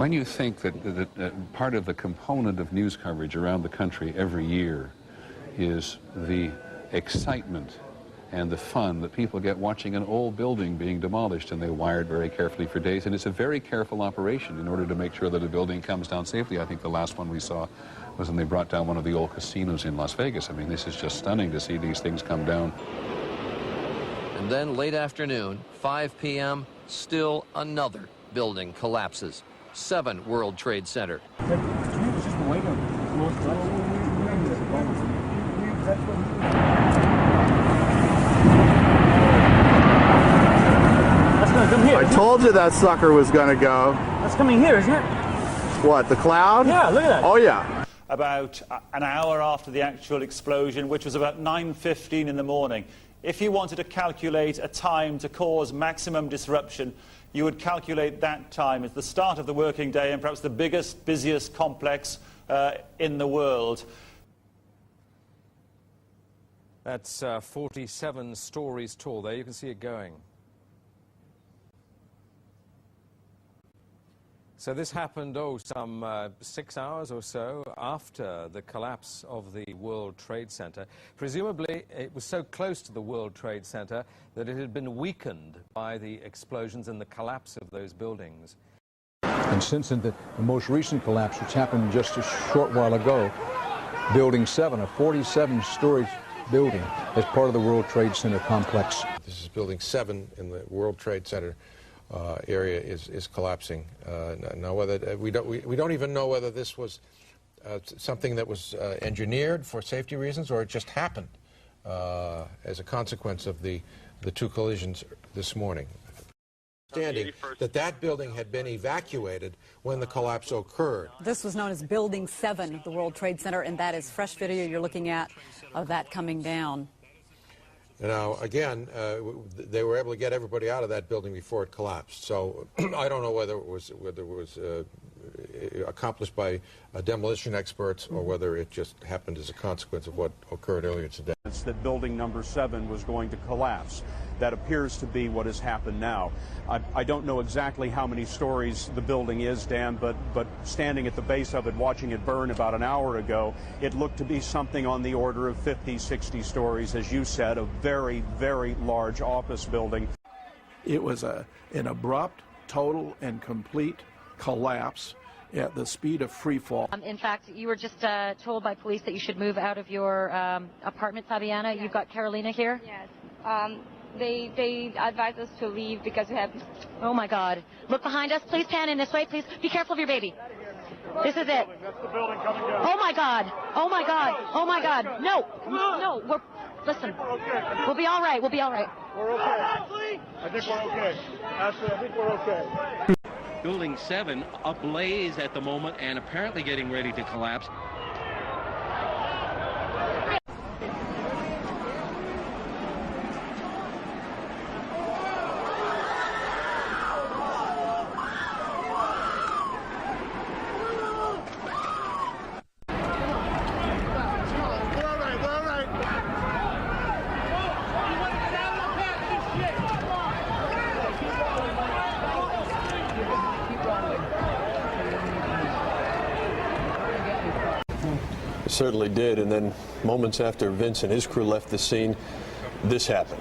When you think that part of the component of news coverage around the country every year is the excitement and the fun that people get watching an old building being demolished, and they wire it very carefully for days, and it's a very careful operation in order to make sure that a building comes down safely. I think the last one we saw was when they brought down one of the old casinos in Las Vegas. I mean, this is just stunning to see these things come down. And then late afternoon, 5 p.m., still another building collapses. 7 World Trade Center. I told you that sucker was going to go. That's coming here, isn't it? What, the cloud? Yeah, look at that. Oh, yeah. About an hour after the actual explosion, which was about 9:15 in the morning. If you wanted to calculate a time to cause maximum disruption, you would calculate that time as the start of the working day and perhaps the biggest, busiest complex in the world. That's 47 stories tall there. You can see it going. So this happened, some 6 hours or so after the collapse of the World Trade Center. Presumably, it was so close to the World Trade Center that it had been weakened by the explosions and the collapse of those buildings. And since the most recent collapse, which happened just a short while ago, Building 7, a 47-story building, is part of the World Trade Center complex. This is Building 7 in the World Trade Center. Area is collapsing. Now, whether we don't even know whether this was something that was engineered for safety reasons, or it just happened as a consequence of the 2 collisions this morning. Understanding that building had been evacuated when the collapse occurred. This was known as Building 7 of the World Trade Center, and that is fresh video you're looking at of that coming down. Now, again, they were able to get everybody out of that building before it collapsed. So I don't know whether it was accomplished by demolition experts or whether it just happened as a consequence of what occurred earlier today. It's that building number 7 was going to collapse. That appears to be what has happened now. I don't know exactly how many stories the building is, Dan, but standing at the base of it, watching it burn about an hour ago, it looked to be something on the order of 50, 60 stories, as you said, a very, very large office building. It was an abrupt, total, and complete collapse at the speed of free fall. In fact, you were just told by police that you should move out of your apartment, Fabiana. You've got Carolina here? Yes. They advised us to leave because we have... Oh, my God. Look behind us. Please pan in this way. Please be careful of your baby. This is it. That's the building coming down. Oh, my God. Oh, my God. Oh, my God. No. No. Listen. We'll be all right. We'll be all right. We're okay. I think we're okay. Ashley, I think we're okay. Building 7 ablaze at the moment and apparently getting ready to collapse. Certainly did, and then moments after Vince and his crew left the scene, this happened.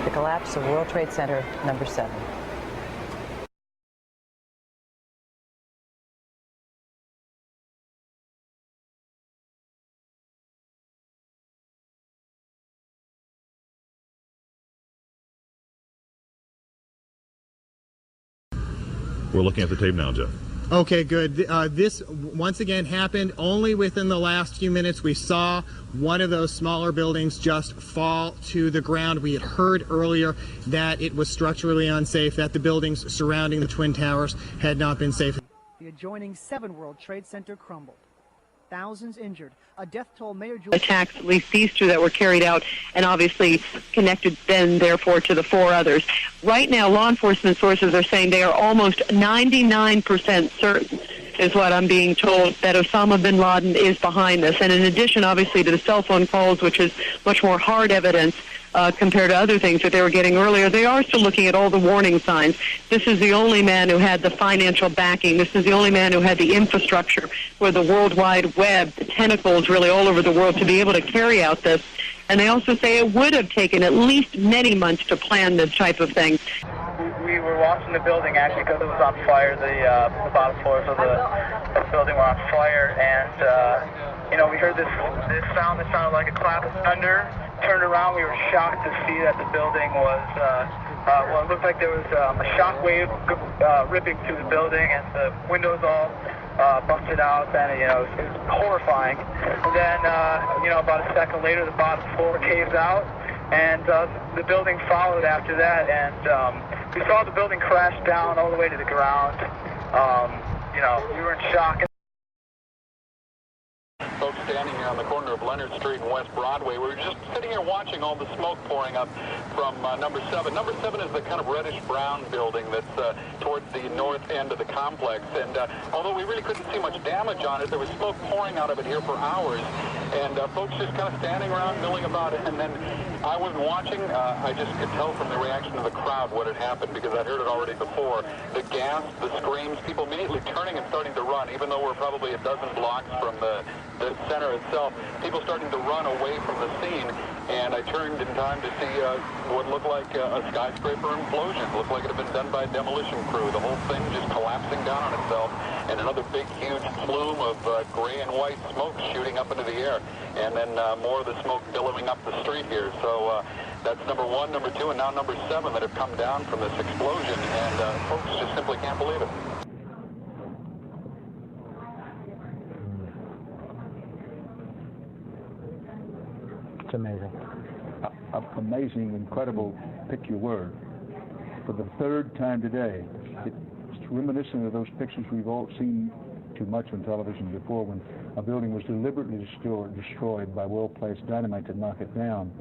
The collapse of World Trade Center number 7. We're looking at the tape now, Jeff. Okay, good. This, once again, happened only within the last few minutes. We saw one of those smaller buildings just fall to the ground. We had heard earlier that it was structurally unsafe, that the buildings surrounding the Twin Towers had not been safe. The adjoining 7 World Trade Center crumbled. Thousands injured. A death toll Mayor attacks, at least these 2 that were carried out, and obviously connected then, therefore, to the 4 others. Right now, law enforcement sources are saying they are almost 99% certain is what I'm being told, that Osama bin Laden is behind this. And in addition, obviously, to the cell phone calls, which is much more hard evidence compared to other things that they were getting earlier, they are still looking at all the warning signs. This is the only man who had the financial backing. This is the only man who had the infrastructure for the World Wide Web, the tentacles really all over the world to be able to carry out this. And they also say it would have taken at least many months to plan this type of thing. We were watching the building actually because it was on fire. The bottom floors of the building were on fire, and we heard this sound that sounded like a clap of thunder. Turned around, we were shocked to see that the building was, it looked like there was a shock wave ripping through the building, and the windows all busted out, and it was horrifying. And then, about a second later, the bottom floor caves out, and the building followed after that, and we saw the building crash down all the way to the ground. We were in shock. Folks standing here on the corner of Leonard Street and West Broadway. We were just sitting here watching all the smoke pouring up from number 7. Number 7 is the kind of reddish-brown building that's towards the north end of the complex. And although we really couldn't see much damage on it, there was smoke pouring out of it here for hours. And folks just kind of standing around milling about it. And then I wasn't watching. I just could tell from the reaction of the crowd what had happened, because I'd heard it already before. The gasp, the screams, people immediately turning and starting to run, even though we're probably a dozen blocks from the center itself. People starting to run away from the scene, and I turned in time to see what looked like a skyscraper implosion. It looked like it had been done by a demolition crew. The whole thing just collapsing down on itself, and another big, huge plume of gray and white smoke shooting up into the air, and then more of the smoke billowing up the street here. So that's number 1, number 2, and now number 7 that have come down from this explosion, and folks just simply can't believe it. It's amazing. Amazing, incredible, pick your word. For the 3rd time today, it's reminiscent of those pictures we've all seen too much on television before, when a building was deliberately destroyed by well-placed dynamite to knock it down.